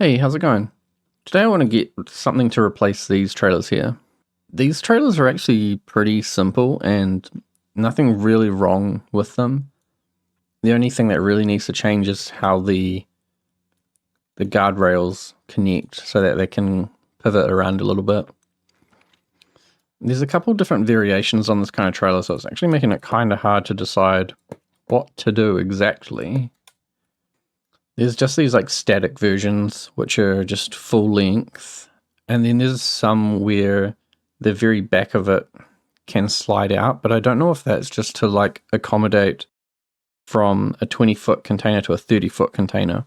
Hey, how's it going? Today I want to get something to replace these trailers here. These trailers are actually pretty simple and nothing really wrong with them. The only thing that really needs to change is how the guardrails connect so that they can pivot around a little bit. There's a couple different variations on this kind of trailer, so it's actually making it kind of hard to decide what to do exactly. There's just these like static versions, which are just full length. And then there's some where the very back of it can slide out, but I don't know if that's just to like accommodate from a 20-foot container to a 30-foot container.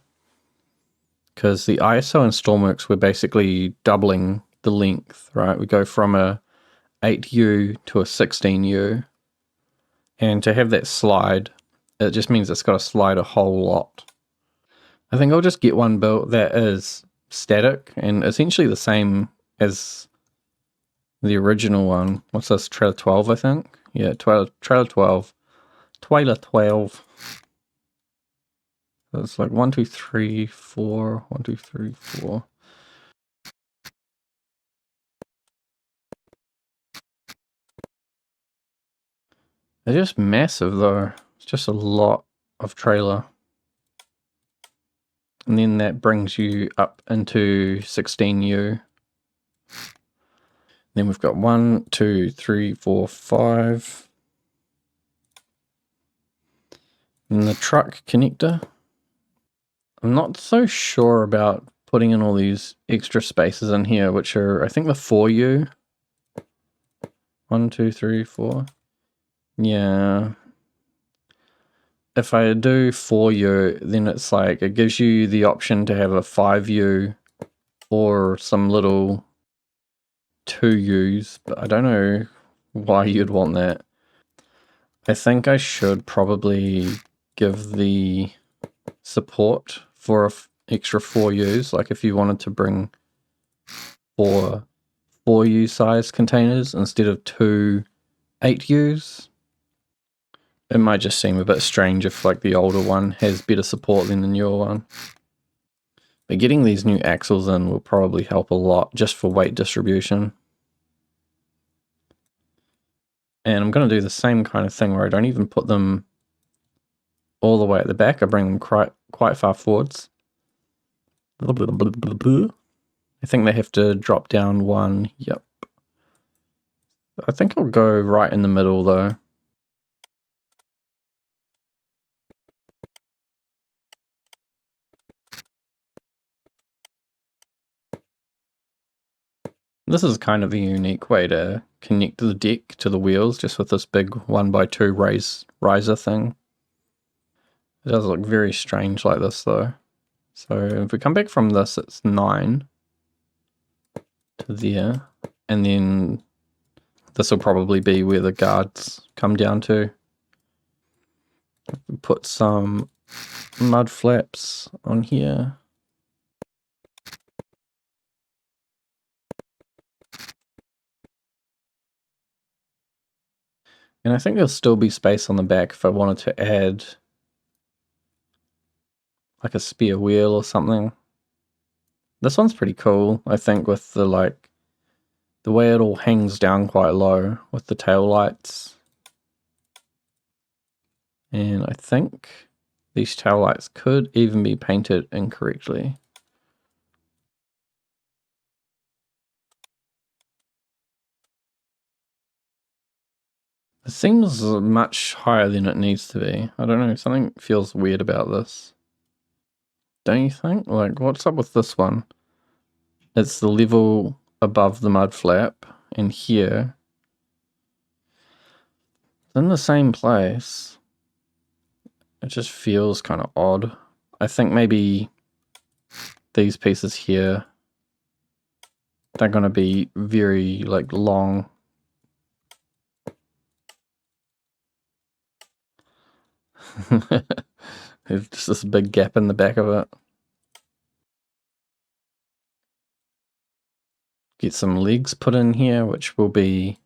Because the ISO and Stormworks, we're basically doubling the length, right? We go from a 8U to a 16U. And to have that slide, it just means it's got to slide a whole lot. I think I'll just get one built that is static and essentially the same as the original one. What's this? Trailer 12, I think? Yeah, Trailer 12. Trailer 12. So it's like 1, 2, 3, 4. 1, 2, 3, 4. They're just massive though. It's just a lot of trailer. And then that brings you up into 16U. Then we've got 1, 2, 3, 4, 5. And the truck connector. I'm not so sure about putting in all these extra spaces in here, which are, I think, the 4U. 1, 2, 3, 4. Yeah. If I do 4U, then it's like, it gives you the option to have a 5U or some little 2Us, but I don't know why you'd want that. I think I should probably give the support for an extra 4Us, like if you wanted to bring 4U size containers instead of 2 8Us. It might just seem a bit strange if like the older one has better support than the newer one. But getting these new axles in will probably help a lot just for weight distribution. And I'm going to do the same kind of thing where I don't even put them all the way at the back. I bring them quite far forwards. I think they have to drop down one. Yep. I think I'll go right in the middle though. This is kind of a unique way to connect the deck to the wheels, just with this big 1x2 riser thing. It does look very strange like this though. So if we come back from this, it's 9 to there, and then this will probably be where the guards come down to. Put some mud flaps on here. And I think there'll still be space on the back if I wanted to add like a spare wheel or something. This one's pretty cool, I think, with the way it all hangs down quite low with the tail lights. And I think these tail lights could even be painted incorrectly. It seems much higher than it needs to be. I don't know, something feels weird about this. Don't you think? Like, what's up with this one? It's the level above the mud flap, and here, it's in the same place. It just feels kind of odd. I think maybe these pieces here, they're going to be very like long. There's just this big gap in the back of it. Get some legs put in here, which will be,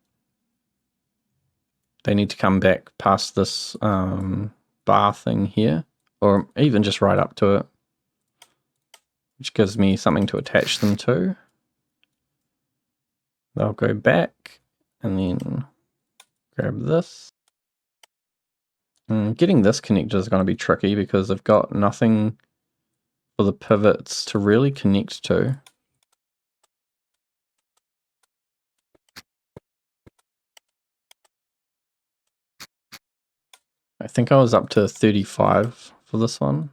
they need to come back past this bar thing here, or even just right up to it. which gives me something to attach them to. They'll go back and then grab this. And getting this connected is going to be tricky because I've got nothing for the pivots to really connect to. I think I was up to 35 for this one.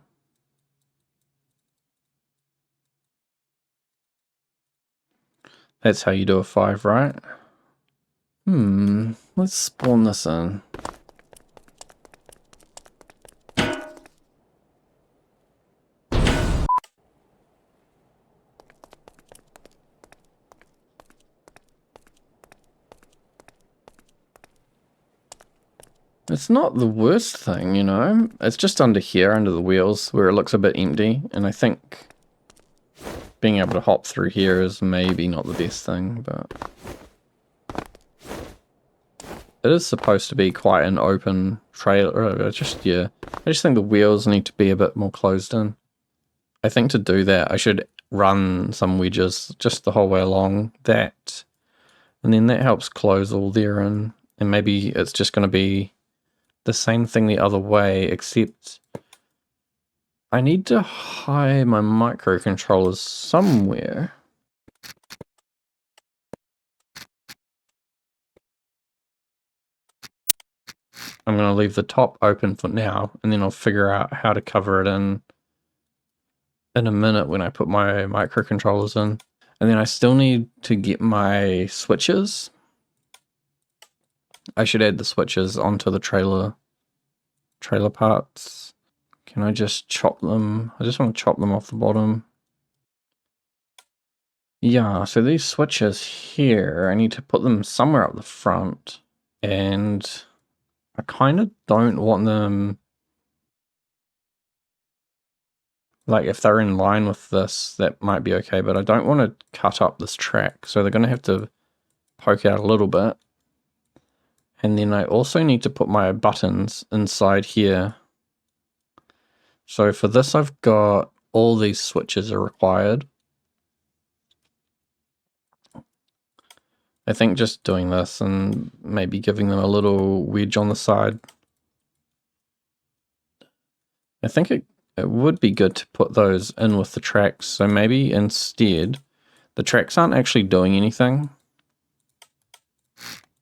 That's how you do a 5, right? Let's spawn this in. It's not the worst thing, you know? It's just under here, under the wheels, where it looks a bit empty, and I think being able to hop through here is maybe not the best thing, but it is supposed to be quite an open trailer. I just think the wheels need to be a bit more closed in. I think to do that, I should run some wedges just the whole way along that, and then that helps close all there in, and maybe it's just going to be the same thing the other way, except I need to hide my microcontrollers somewhere. I'm going to leave the top open for now, and then I'll figure out how to cover it in a minute when I put my microcontrollers in. And then I still need to get my switches. I should add the switches onto the trailer parts. Can I just chop them? I just want to chop them off the bottom. Yeah, so these switches here, I need to put them somewhere up the front, and I kind of don't want them, like if they're in line with this, that might be okay, but I don't want to cut up this track, so they're going to have to poke out a little bit. And then I also need to put my buttons inside here. So for this, I've got all these switches are required. I think just doing this and maybe giving them a little wedge on the side. I think it would be good to put those in with the tracks. So maybe instead, the tracks aren't actually doing anything.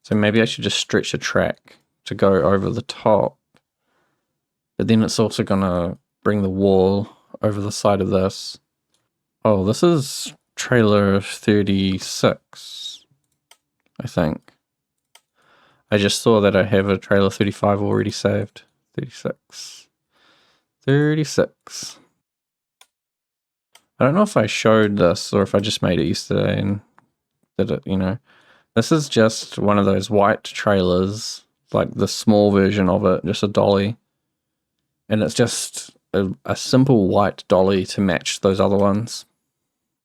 So maybe I should just stretch a track to go over the top. But then it's also going to bring the wall over the side of this. Oh, this is trailer 36, I think. I just saw that I have a trailer 35 already saved. 36. 36. I don't know if I showed this or if I just made it yesterday and did it, you know. This is just one of those white trailers, like the small version of it, just a dolly. And it's just a simple white dolly to match those other ones.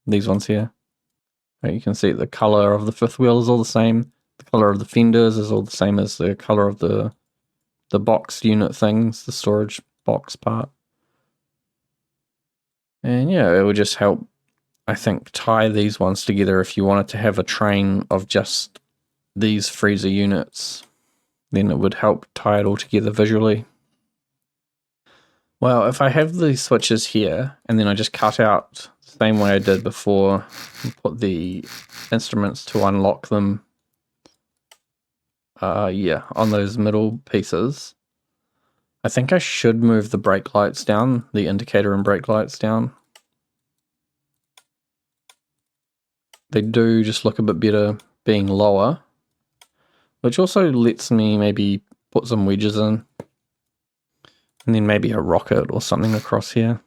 These ones here. You can see the color of the fifth wheel is all the same. The color of the fenders is all the same as the color of the box unit things, the storage box part. And yeah, it would just help, I think, tie these ones together if you wanted to have a train of just these freezer units. Then it would help tie it all together visually. Well, if I have these switches here, and then I just cut out the same way I did before, and put the instruments to unlock them, on those middle pieces, I think I should move the brake lights down, the indicator and brake lights down. They do just look a bit better being lower, which also lets me maybe put some wedges in. And then maybe a rocket or something across here.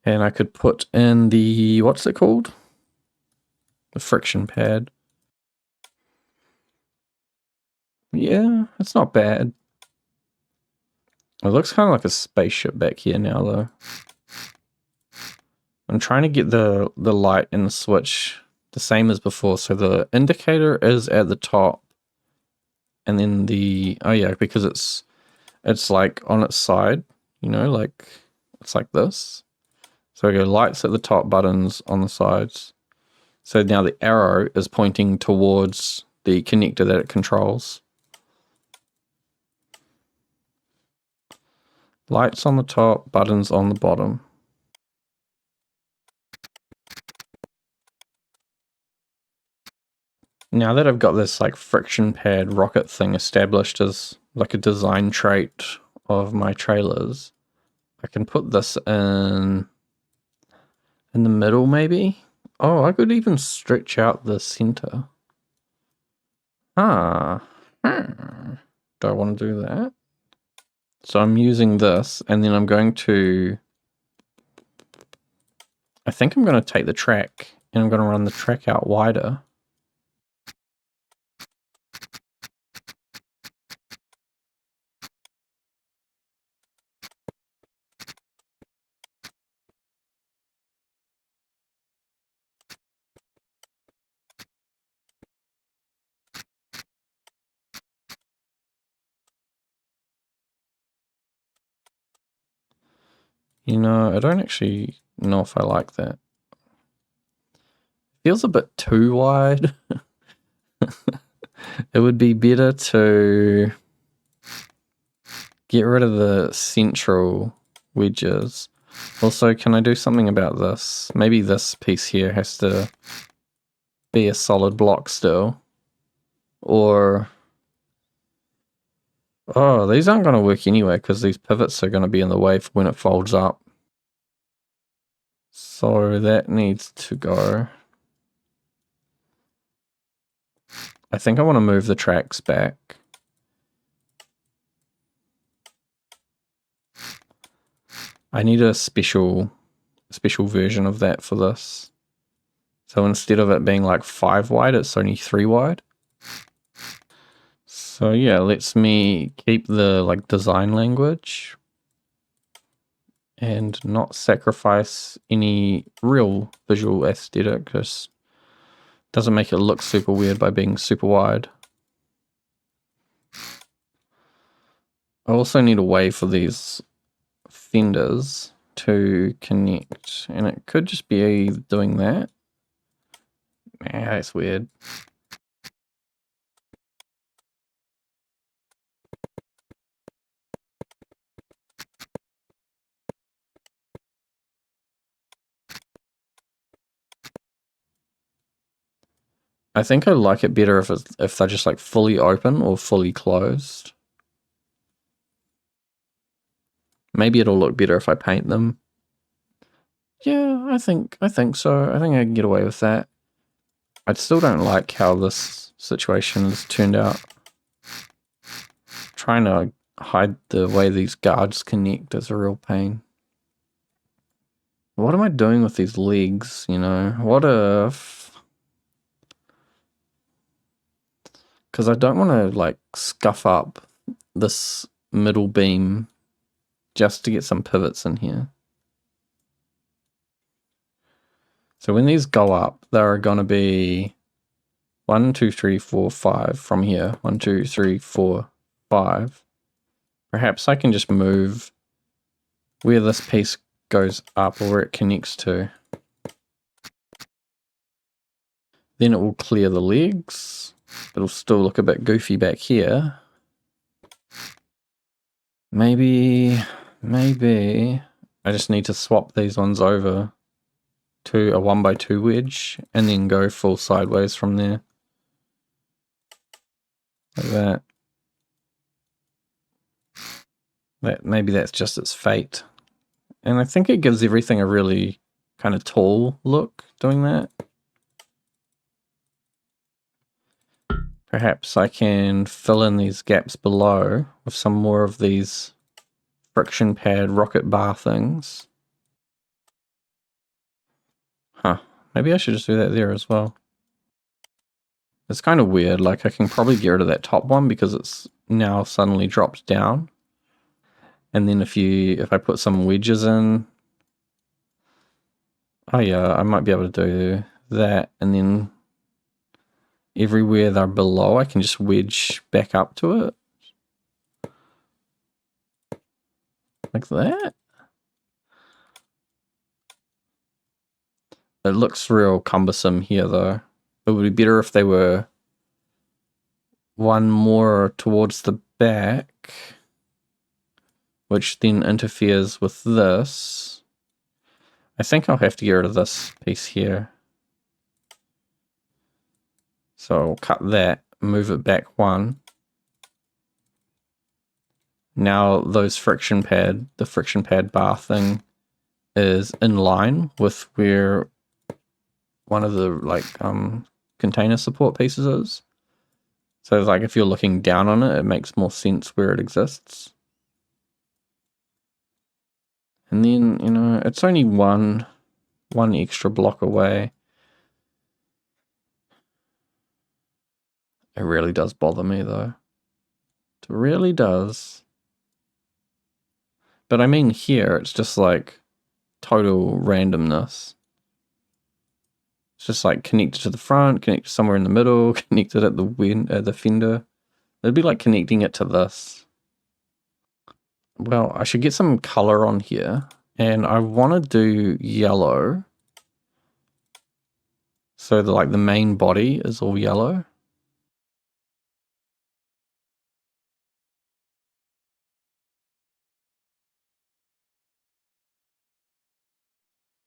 And I could put in the, what's it called? The friction pad. Yeah, it's not bad. It looks kind of like a spaceship back here now, though. I'm trying to get the light and the switch the same as before. So the indicator is at the top. And then the, oh yeah, because it's like on its side, you know, like it's like this. So I go lights at the top, buttons on the sides. So now the arrow is pointing towards the connector that it controls. Lights on the top, buttons on the bottom. Now that I've got this like friction pad rocket thing established as like a design trait of my trailers, I can put this in the middle maybe? Oh, I could even stretch out the center. Ah. Do I want to do that? So I'm using this, and then I'm going to... I think I'm going to take the track, and I'm going to run the track out wider. You know, I don't actually know if I like that. Feels a bit too wide. It would be better to get rid of the central wedges. Also, can I do something about this? Maybe this piece here has to be a solid block still. Or... oh, these aren't going to work anyway because these pivots are going to be in the way when it folds up. So that needs to go. I think I want to move the tracks back. I need a special version of that for this. So instead of it being like 5 wide, it's only 3 wide. So yeah, lets me keep the like design language and not sacrifice any real visual aesthetic, because doesn't make it look super weird by being super wide. I also need a way for these fenders to connect, and it could just be doing that. Nah, that's weird. I think I like it better if they're just like fully open or fully closed. Maybe it'll look better if I paint them. Yeah, I think so. I think I can get away with that. I still don't like how this situation has turned out. Trying to hide the way these guards connect is a real pain. What am I doing with these legs, you know? What if... because I don't want to like scuff up this middle beam just to get some pivots in here. So when these go up, there are going to be 1, 2, 3, 4, 5 from here. 1, 2, 3, 4, 5. Perhaps I can just move where this piece goes up or where it connects to. Then it will clear the legs. It'll still look a bit goofy back here. Maybe I just need to swap these ones over to a 1x2 wedge and then go full sideways from there. Like that. Maybe that's just its fate. And I think it gives everything a really kind of tall look doing that. Perhaps I can fill in these gaps below with some more of these friction pad rocket bar things. Huh. Maybe I should just do that there as well. It's kind of weird. Like I can probably get rid of that top one because it's now suddenly dropped down. And then if I put some wedges in, oh yeah, I might be able to do that, and then everywhere they're below, I can just wedge back up to it. Like that. It looks real cumbersome here though. It would be better if they were one more towards the back, which then interferes with this. I think I'll have to get rid of this piece here. So I'll cut that, move it back one. Now the friction pad bar thing is in line with where one of the container support pieces is. So like if you're looking down on it, it makes more sense where it exists. And then, you know, it's only one extra block away. It really does bother me though. It really does. But I mean here, it's just like total randomness. It's just like connected to the front, connected somewhere in the middle, connected at the fender. It'd be like connecting it to this. Well, I should get some color on here, and I want to do yellow. So the main body is all yellow.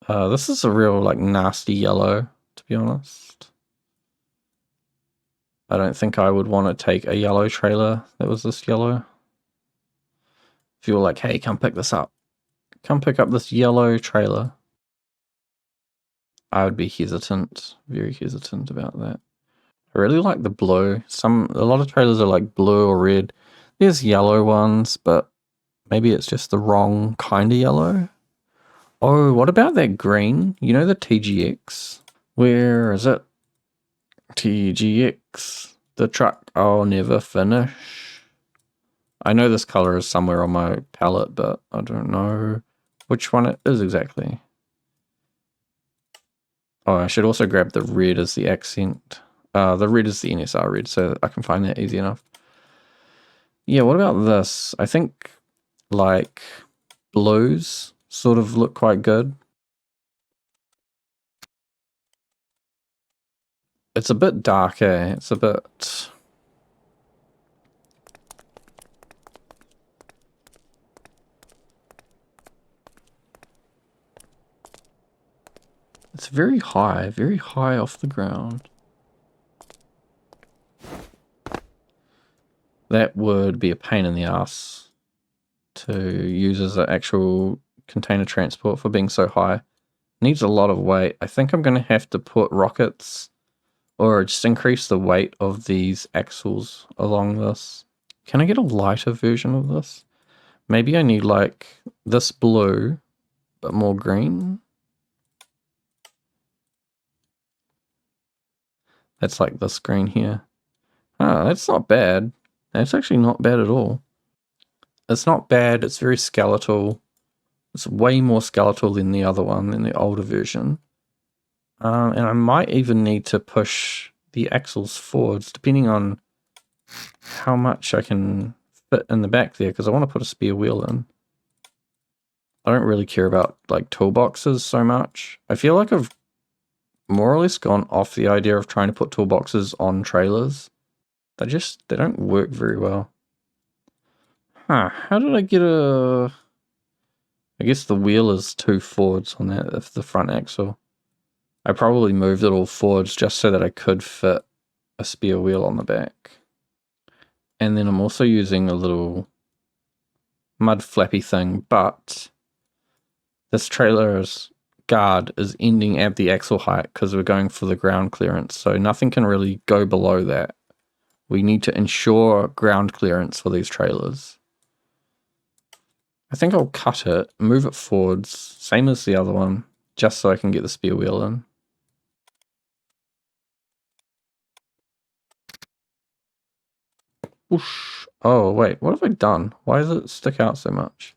This is a real nasty yellow, to be honest. I don't think I would want to take a yellow trailer that was this yellow. If you were like, hey, come pick this up. Come pick up this yellow trailer. I would be hesitant, very hesitant about that. I really like the blue. A lot of trailers are like blue or red. There's yellow ones, but maybe it's just the wrong kind of yellow. Oh, what about that green? You know the TGX? Where is it? TGX. The truck I'll never finish. I know this color is somewhere on my palette, but I don't know which one it is exactly. Oh, I should also grab the red as the accent. The red is the NSR red, so I can find that easy enough. Yeah, what about this? I think like blues sort of look quite good. It's a bit dark, eh? It's a bit... It's very high off the ground. That would be a pain in the ass to use as an actual container transport for being so high. Needs a lot of weight. I think I'm going to have to put rockets or just increase the weight of these axles along this. Can I get a lighter version of this? Maybe I need like this blue, but more green. That's like this green here. Ah, that's not bad. That's actually not bad at all. It's not bad. It's very skeletal. It's way more skeletal than the other one, than the older version. And I might even need to push the axles forwards, depending on how much I can fit in the back there, because I want to put a spare wheel in. I don't really care about like toolboxes so much. I feel like I've more or less gone off the idea of trying to put toolboxes on trailers. They don't work very well. Huh, how did I get a... I guess the wheel is 2 forwards on that, the front axle. I probably moved it all forwards just so that I could fit a spare wheel on the back. And then I'm also using a little mud flappy thing, but this trailer's guard is ending at the axle height because we're going for the ground clearance, so nothing can really go below that. We need to ensure ground clearance for these trailers. I think I'll cut it, move it forwards, same as the other one, just so I can get the spare wheel in. Whoosh. Oh, wait, what have I done? Why does it stick out so much?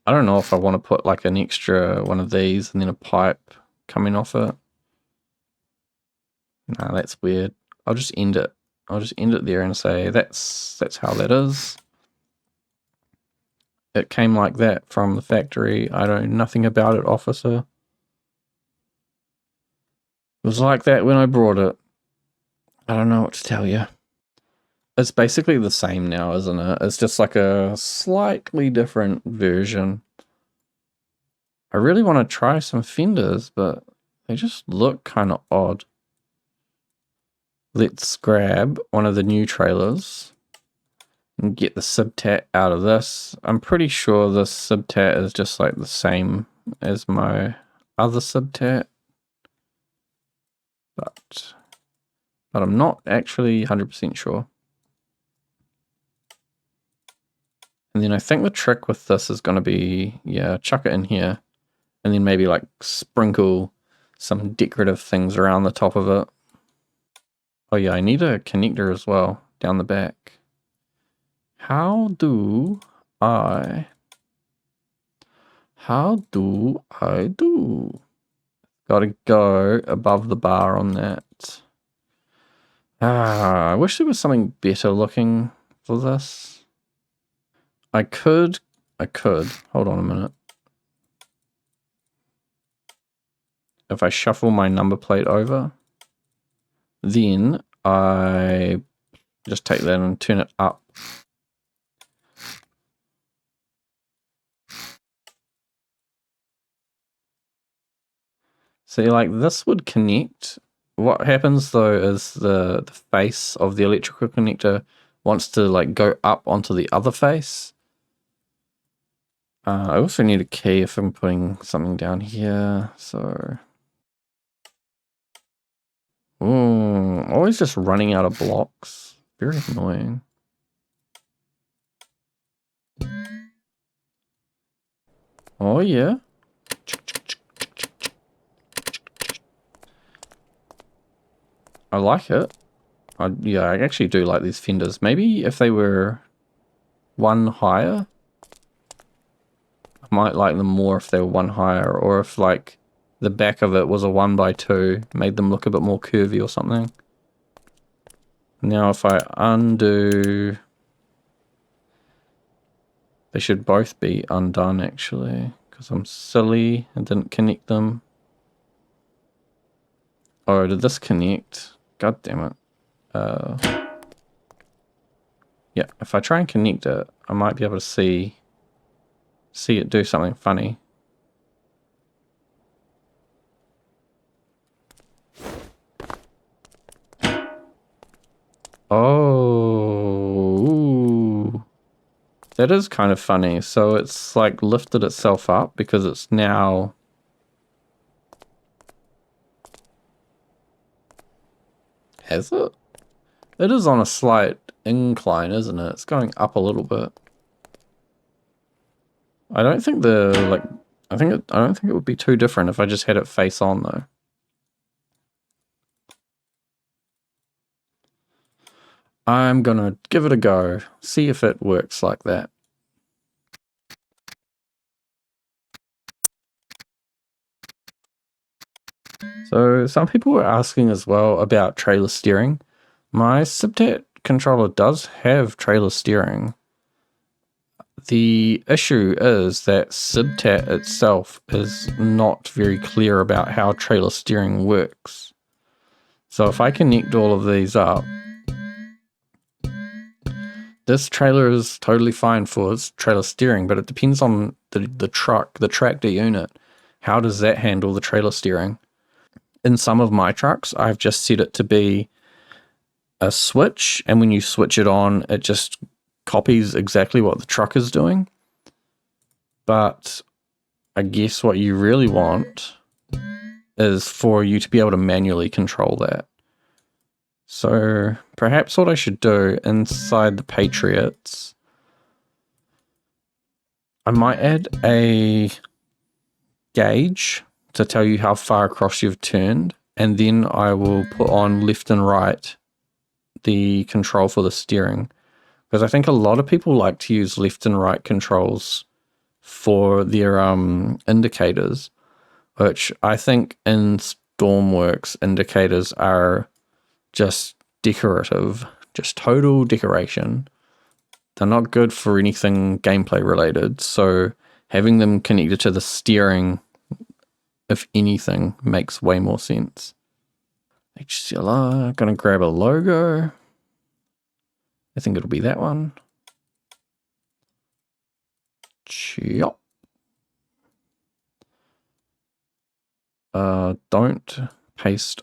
I don't know if I want to put like an extra one of these and then a pipe coming off it. Nah, that's weird. I'll just end it. I'll just end it there and say that's how that is. it came like that from the factory. I know nothing about it, officer. It was like that when I brought it. I don't know what to tell you. It's basically the same now, isn't it? It's just like a slightly different version. I really want to try some fenders, but they just look kind of odd. Let's grab one of the new trailers and get the subtat out of this. I'm pretty sure this subtat is just like the same as my other subtat, but I'm not actually 100% sure. And then I think the trick with this is going to be, yeah, chuck it in here and then maybe like sprinkle some decorative things around the top of it. Oh yeah, I need a connector as well down the back. How do I do? Gotta go above the bar on that. I wish there was something better looking for this. I could, hold on a minute. If I shuffle my number plate over, then I just take that and turn it up. See, like this would connect. What happens though is the face of the electrical connector wants to like go up onto the other face. I also need a key if I'm putting something down here, so. Always just running out of blocks. Very annoying. Oh yeah. I like it. Yeah, I actually do like these fenders. Maybe if they were one higher, I might like them more if they were one higher, or if like the back of it was a 1x2, made them look a bit more curvy or something. Now if I undo, they should both be undone actually, because I'm silly and didn't connect them. Oh, did this connect? God damn it. Yeah, if I try and connect it, I might be able to see it do something funny. Oh, ooh. That is kind of funny. So it's like lifted itself up because it's now... Has it? It is on a slight incline, isn't it? It's going up a little bit. I don't think I don't think it would be too different if I just had it face on though. I'm gonna give it a go, see if it works like that. So some people were asking as well about trailer steering. My subtat controller does have trailer steering. The issue is that subtat itself is not very clear about how trailer steering works. So if I connect all of these up, this trailer is totally fine for its trailer steering, but it depends on the truck, the tractor unit. How does that handle the trailer steering? In some of my trucks, I've just set it to be a switch, and when you switch it on, it just copies exactly what the truck is doing. But I guess what you really want is for you to be able to manually control that. So perhaps what I should do inside the Patriots, I might add a gauge to tell you how far across you've turned, and then I will put on left and right the control for the steering, because I think a lot of people like to use left and right controls for their indicators, which I think in Stormworks indicators are just decorative, just total decoration. they're not good for anything gameplay related. So having them connected to the steering, if anything, makes way more sense. HCLR, gonna grab a logo. I think it'll be that one. Chop. Don't paste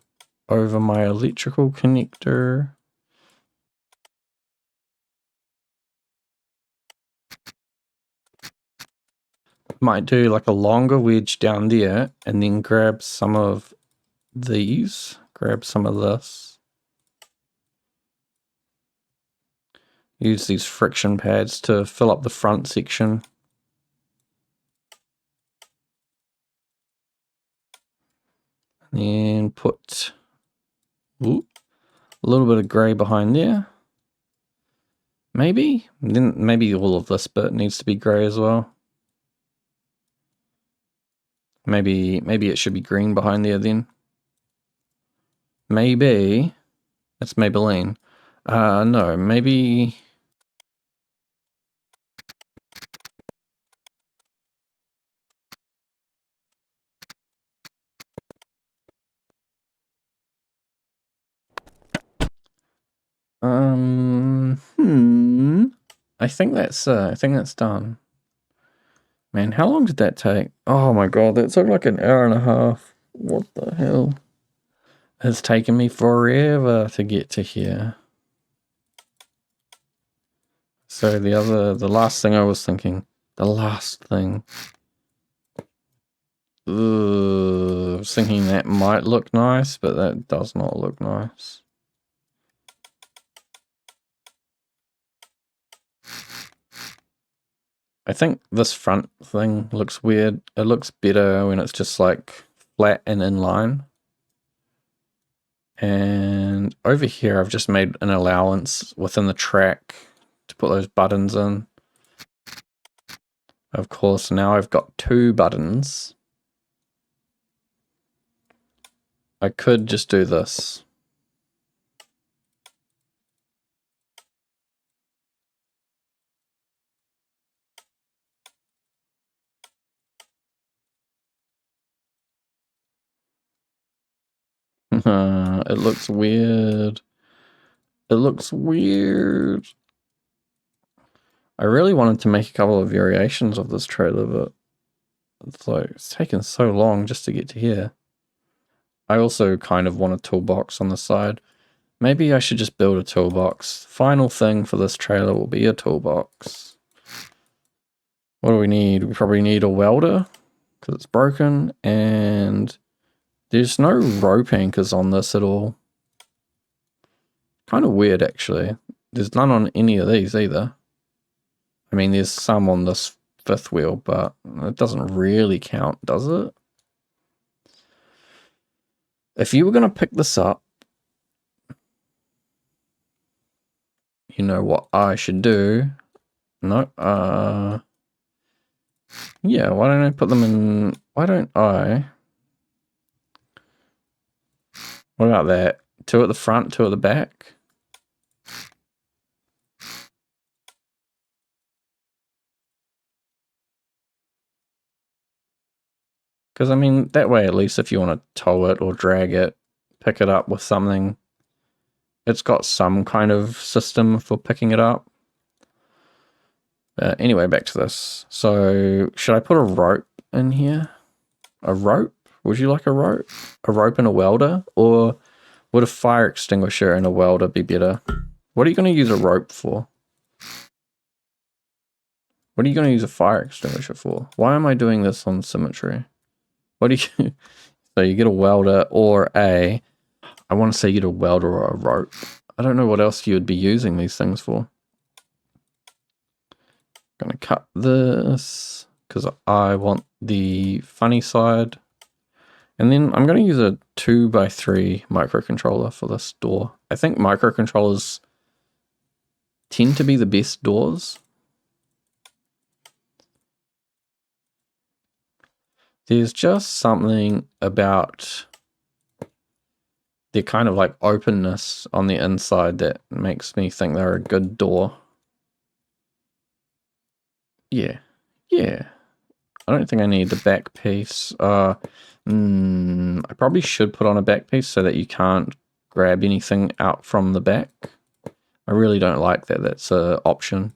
over my electrical connector. Might do like a longer wedge down there and then grab some of these. Grab some of this. Use these friction pads to fill up the front section. And put a little bit of grey behind there. Maybe. Then maybe all of this bit needs to be grey as well. Maybe it should be green behind there then. Maybe it's Maybelline. No, maybe. I think that's done. Man, how long did that take? Oh my god, that took like an hour and a half. What the hell? It's taken me forever to get to here. So the last thing I was thinking, I was thinking that might look nice, but that does not look nice. I think this front thing looks weird. It looks better when it's just like flat and inline. And over here, I've just made an allowance within the track to put those buttons in. Of course, now I've got 2 buttons. I could just do this. It looks weird. It looks weird. I really wanted to make a couple of variations of this trailer, but it's taken so long just to get to here. I also kind of want a toolbox on the side. Maybe I should just build a toolbox. Final thing for this trailer will be a toolbox. What do we need? We probably need a welder because it's broken, and there's no rope anchors on this at all. Kind of weird, actually. There's none on any of these either. I mean, there's some on this 5th wheel, but it doesn't really count, does it? If you were going to pick this up, you know what I should do. No, yeah, why don't I put them in, why don't I, what about that? 2 at the front, 2 at the back. Because, I mean, that way at least if you want to tow it or drag it, pick it up with something, it's got some kind of system for picking it up. Anyway, back to this. So, should I put a rope in here? A rope? Would you like a rope? A rope and a welder? Or would a fire extinguisher and a welder be better? What are you going to use a rope for? What are you going to use a fire extinguisher for? Why am I doing this on symmetry? What do you... So you get a welder or I want to say you get a welder or a rope. I don't know what else you would be using these things for. I'm going to cut this because I want the funny side. And then I'm going to use a 2x3 microcontroller for this door. I think microcontrollers tend to be the best doors. There's just something about their kind of like openness on the inside that makes me think they're a good door. Yeah. Yeah. I don't think I need the back piece. I probably should put on a back piece so that you can't grab anything out from the back. I really don't like that. That's an option.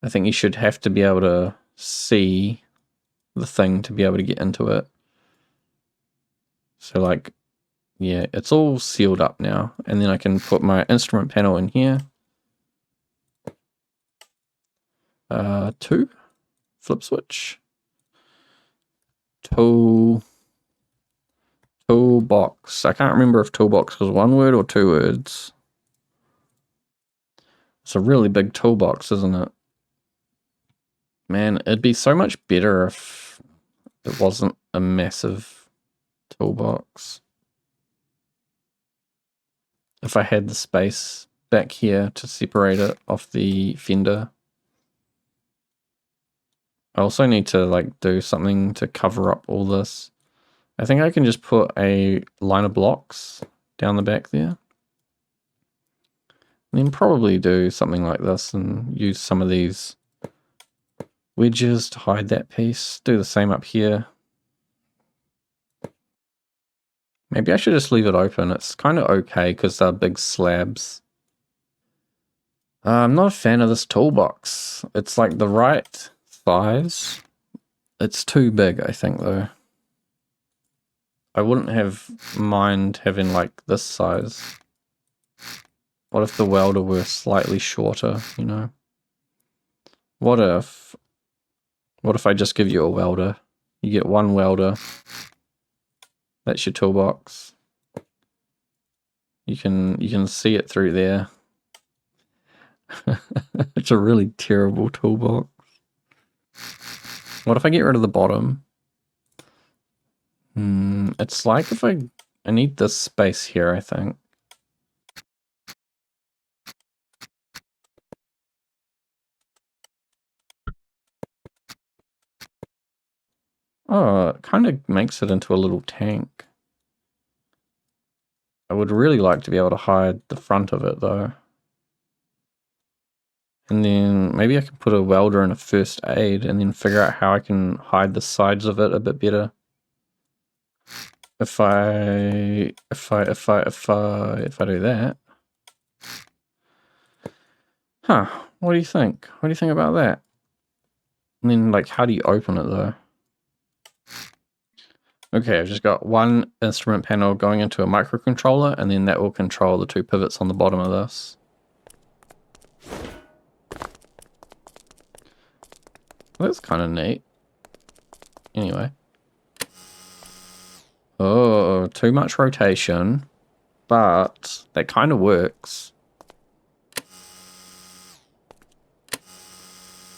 I think you should have to be able to see the thing to be able to get into it. So like, yeah, it's all sealed up now. And then I can put my instrument panel in here. 2, flip switch. Toolbox. I can't remember if toolbox was 1 word or 2 words. It's a really big toolbox, isn't it? Man, it'd be so much better if it wasn't a massive toolbox. If I had the space back here to separate it off the fender. I also need to like do something to cover up all this. I think I can just put a line of blocks down the back there. And then probably do something like this and use some of these wedges to hide that piece. Do the same up here. Maybe I should just leave it open. It's kind of okay because they're big slabs. I'm not a fan of this toolbox. It's like the right size. It's too big, I think, though. I wouldn't have mind having like this size. What if the welder were slightly shorter, you know? What if I just give you a welder? You get 1 welder. That's your toolbox. You can see it through there. It's a really terrible toolbox. What if I get rid of the bottom? It's like if I need this space here, I think. Oh, it kind of makes it into a little tank. I would really like to be able to hide the front of it though. And then maybe I can put a welder and a first aid and then figure out how I can hide the sides of it a bit better. If I do that. Huh, what do you think? What do you think about that? And then like, how do you open it though? Okay, I've just got 1 instrument panel going into a microcontroller and then that will control the 2 pivots on the bottom of this. That's kind of neat. Anyway. Oh, too much rotation, but that kind of works.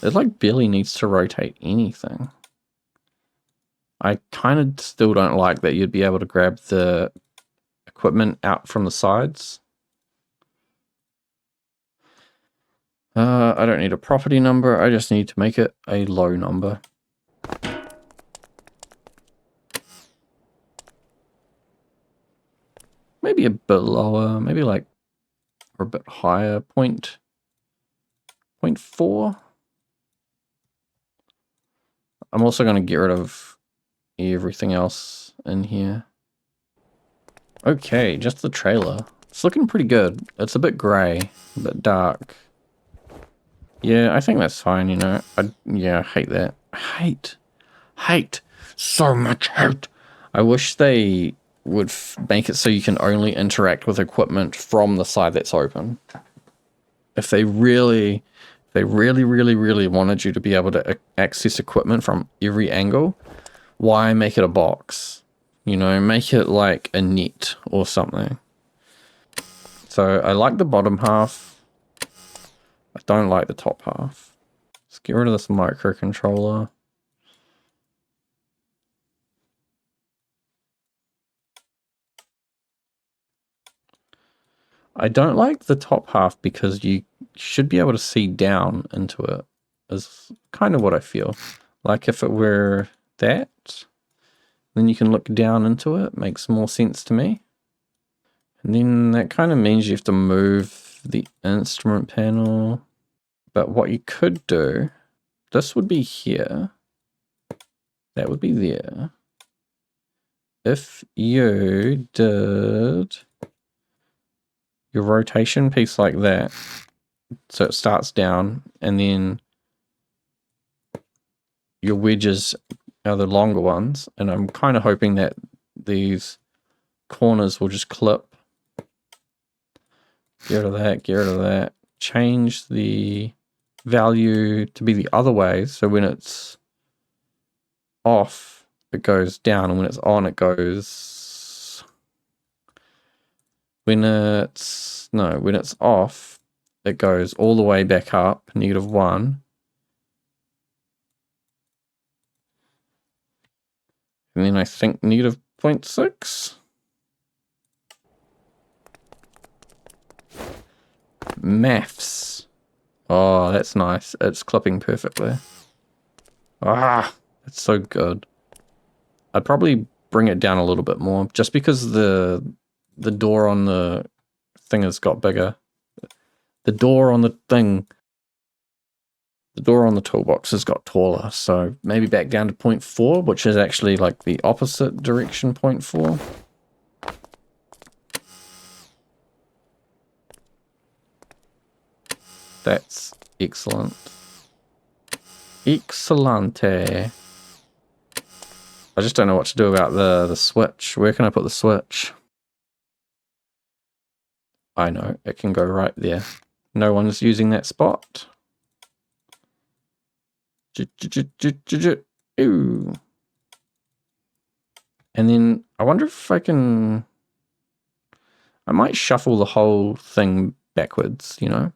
It like barely needs to rotate anything. I kind of still don't like that you'd be able to grab the equipment out from the sides. I don't need a property number. I just need to make it a low number. Maybe a bit lower, maybe like, or a bit higher, 0.4. I'm also going to get rid of everything else in here. Okay, just the trailer. It's looking pretty good. It's a bit grey, a bit dark. Yeah, I think that's fine, you know. I hate that. Hate. So much hate. I wish they would make it so you can only interact with equipment from the side that's open. If they really wanted you to be able to access equipment from every angle, why make it a box? You know, make it like a net or something. So I like the bottom half. I don't like the top half. Let's get rid of this microcontroller. I don't like the top half because you should be able to see down into it, is kind of what I feel. Like if it were that, then you can look down into it. Makes more sense to me. And then that kind of means you have to move the instrument panel. But what you could do, this would be here. That would be there. If you did your rotation piece like that, so it starts down, and then your wedges are the longer ones, and I'm kind of hoping that these corners will just clip. Get rid of that, get rid of that. Change the value to be the other way, so when it's off, it goes down, and when it's on, it goes... When it's off, it goes all the way back up, -1. And then I think -0.6. Maths. Oh, that's nice. It's clipping perfectly. Ah, it's so good. I'd probably bring it down a little bit more, just because the door on the thing has got bigger. The door on the toolbox has got taller, so maybe back down to 0.4, which is actually like the opposite direction 0.4. That's excellent. Excellente. I just don't know what to do about the switch. Where can I put the switch? I know, it can go right there. No one's using that spot. Ooh. And then I wonder if I can... I might shuffle the whole thing backwards, you know?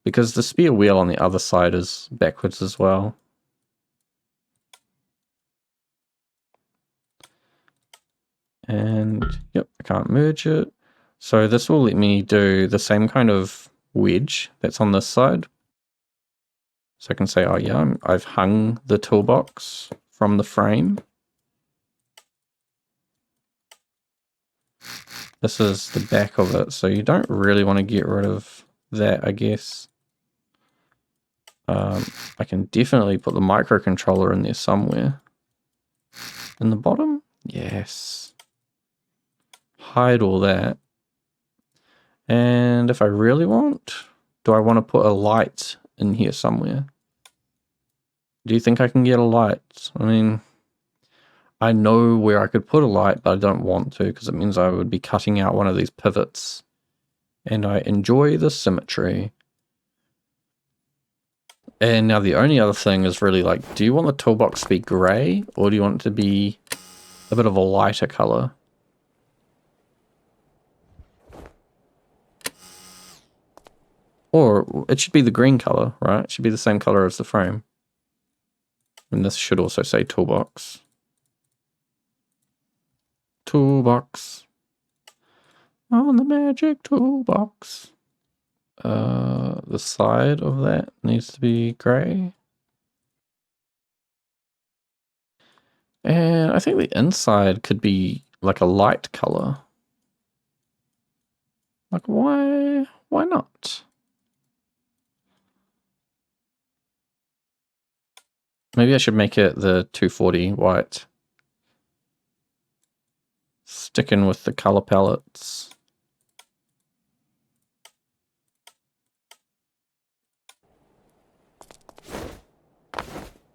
Because the spare wheel on the other side is backwards as well. And, yep, I can't merge it. So this will let me do the same kind of wedge that's on this side. So I can say, oh yeah, I've hung the toolbox from the frame. This is the back of it, so you don't really want to get rid of that, I guess. I can definitely put the microcontroller in there somewhere. In the bottom? Yes. Hide all that. And if I really want, do I want to put a light in here somewhere? Do you think I can get a light? I mean, I know where I could put a light, but I don't want to, because it means I would be cutting out one of these pivots. And I enjoy the symmetry. And now the only other thing is really like, do you want the toolbox to be grey, or do you want it to be a bit of a lighter color? Or it should be the green color, right? It should be the same color as the frame. And this should also say toolbox. Toolbox. On the magic toolbox. The side of that needs to be grey. And I think the inside could be like a light color. Like, why not? Maybe I should make it the 240 white. Sticking with the color palettes.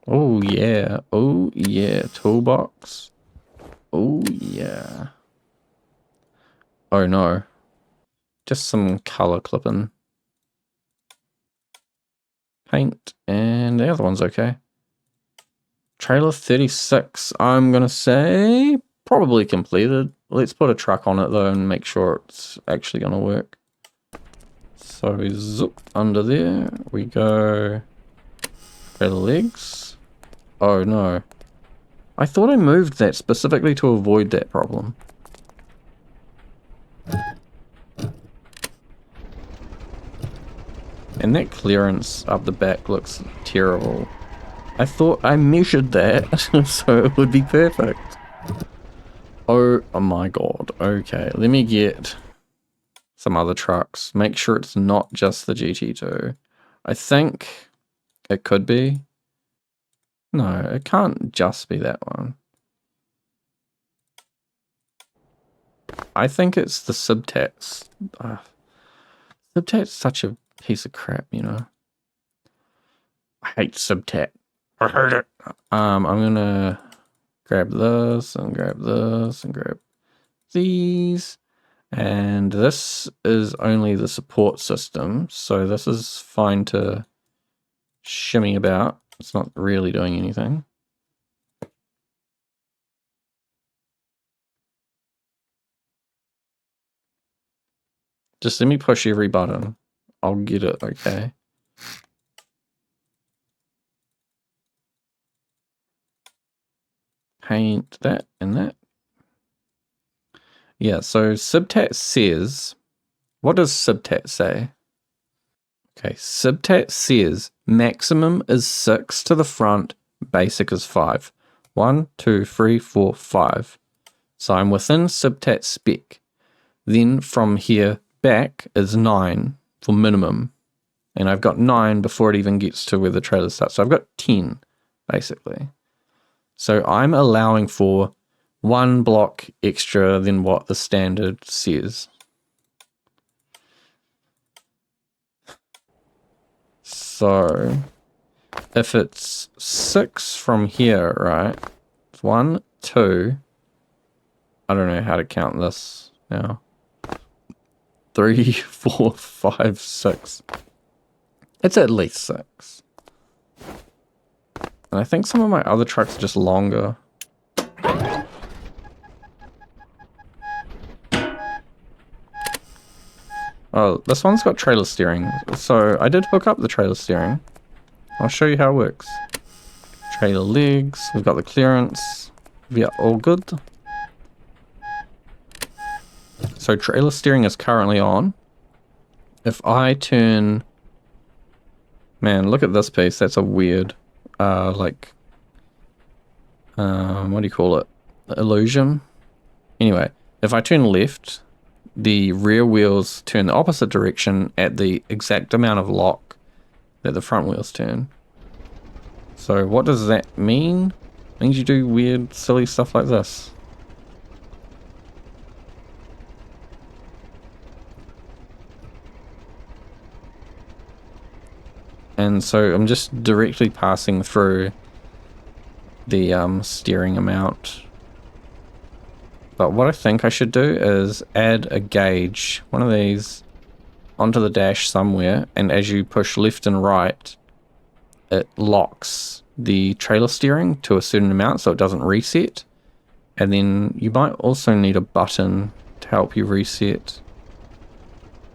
Oh yeah, oh yeah, toolbox. Oh yeah. Oh no. Just some color clipping. Paint, and the other one's okay. Trailer 36, I'm gonna say probably completed. Let's put a truck on it though and make sure it's actually gonna work. So zoop under there, we go. Trailer legs. Oh no. I thought I moved that specifically to avoid that problem. And that clearance up the back looks terrible. I thought I measured that so it would be perfect. Oh my god. Okay, let me get some other trucks. Make sure it's not just the GT2. I think it could be. No, it can't just be that one. I think it's the Subtats. Subtat's such a piece of crap, you know. I hate Subtat. I hate it. I'm gonna grab this and grab this and grab these. And this is only the support system, so this is fine to shimmy about. It's not really doing anything. Just let me push every button. I'll get it, okay? Paint that and that. Yeah, so Subtat says, what does Subtat say? Okay, Subtat says maximum is 6 to the front, basic is 5. 1, 2, 3, 4, 5. So I'm within Subtat spec. Then from here back is 9 for minimum. And I've got 9 before it even gets to where the trailer starts. So I've got 10, basically. So I'm allowing for 1 block extra than what the standard says. So if it's 6 from here, right? It's 1, 2. I don't know how to count this now. 3, 4, 5, 6. It's at least 6. And I think some of my other trucks are just longer. Oh, this one's got trailer steering. So I did hook up the trailer steering. I'll show you how it works. Trailer legs, we've got the clearance. Yeah, all good. So trailer steering is currently on. If I turn... Man, look at this piece. That's a weird, what do you call it? Illusion? Anyway, if I turn left, the rear wheels turn the opposite direction at the exact amount of lock that the front wheels turn. So what does that mean? It means you do weird, silly stuff like this. And so I'm just directly passing through the steering amount. But what I think I should do is add a gauge, one of these, onto the dash somewhere, and as you push left and right, it locks the trailer steering to a certain amount so it doesn't reset. And then you might also need a button to help you reset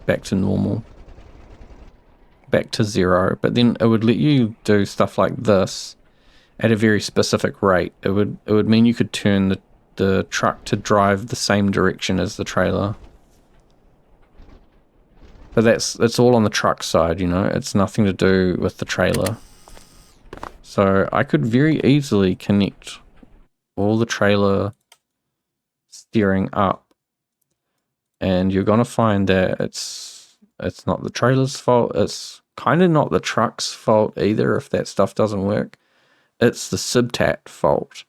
back to normal, back to 0. But then it would let you do stuff like this at a very specific rate. It would mean you could turn the truck to drive the same direction as the trailer. But it's all on the truck side, you know, it's nothing to do with the trailer. So I could very easily connect all the trailer steering up, and you're gonna find that it's not the trailer's fault. It's kind of not the truck's fault either if that stuff doesn't work. It's the Subtat fault.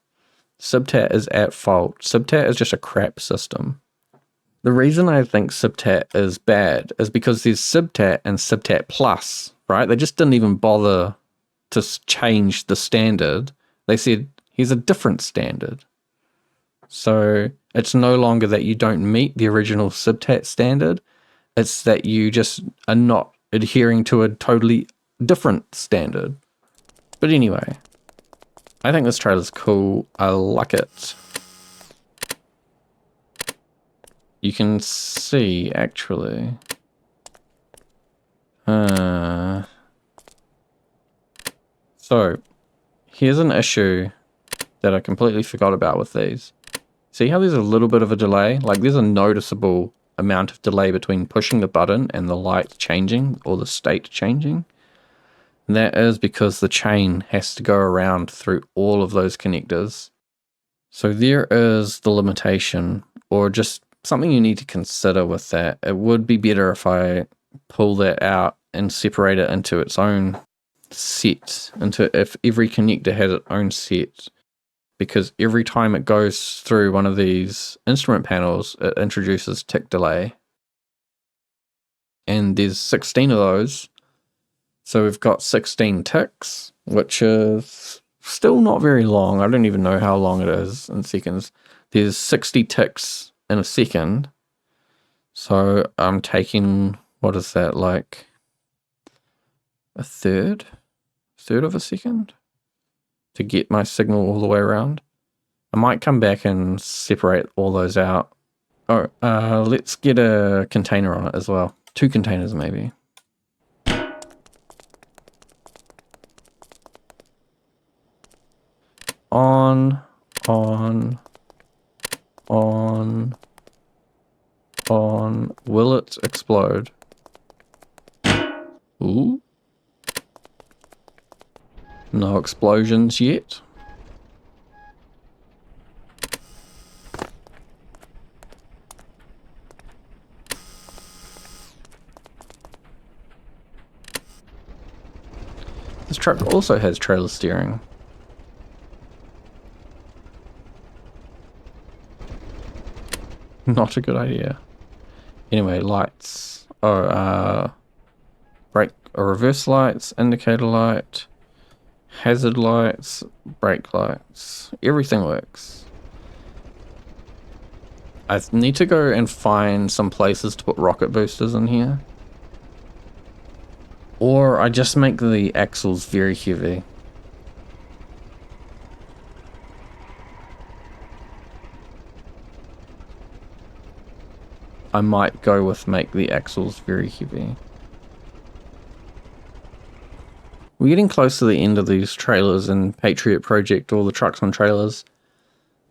Subtat is at fault. Subtat is just a crap system. The reason I think Subtat is bad is because there's Subtat and Subtat Plus, right? They just didn't even bother to change the standard. They said, here's a different standard. So it's no longer that you don't meet the original Subtat standard. It's that you just are not adhering to a totally different standard. But anyway, I think this trailer's cool. I like it. You can see, actually. So, here's an issue that I completely forgot about with these. See how there's a little bit of a delay? Like, there's a noticeable amount of delay between pushing the button and the light changing, or the state changing. And that is because the chain has to go around through all of those connectors. So there is the limitation, or just something you need to consider with that. It would be better if I pull that out and separate it into its own set, if every connector has its own set, because every time it goes through one of these instrument panels, it introduces tick delay. And there's 16 of those. So we've got 16 ticks, which is still not very long. I don't even know how long it is in seconds. There's 60 ticks in a second. So I'm taking, what is that, like a third of a second to get my signal all the way around. I might come back and separate all those out. Oh, let's get a container on it as well. 2 containers maybe. On. Will it explode? Ooh. No explosions yet. This truck also has trailer steering. Not a good idea. Anyway, lights. Brake or reverse lights, indicator light, hazard lights, brake lights. Everything works. I need to go and find some places to put rocket boosters in here. Or I just make the axles very heavy. I might go with make the axles very heavy. We're getting close to the end of these trailers in Patriot Project, all the trucks on trailers.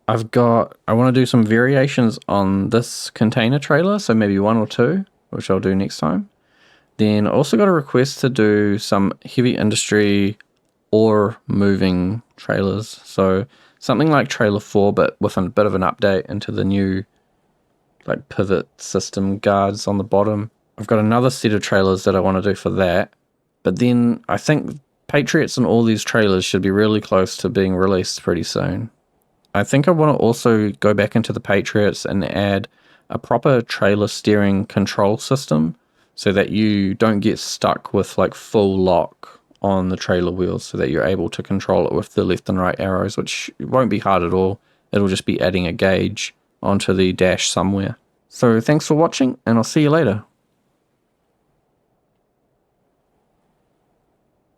I want to do some variations on this container trailer, so maybe 1 or 2, which I'll do next time. Then I also got a request to do some heavy industry or moving trailers. So something like trailer 4, but with a bit of an update into the new like pivot system guards on the bottom. I've got another set of trailers that I want to do for that. But then I think Patriots and all these trailers should be really close to being released pretty soon. I think I want to also go back into the Patriots and add a proper trailer steering control system so that you don't get stuck with like full lock on the trailer wheels, so that you're able to control it with the left and right arrows, which won't be hard at all. It'll just be adding a gauge onto the dash somewhere. So thanks for watching, and I'll see you later.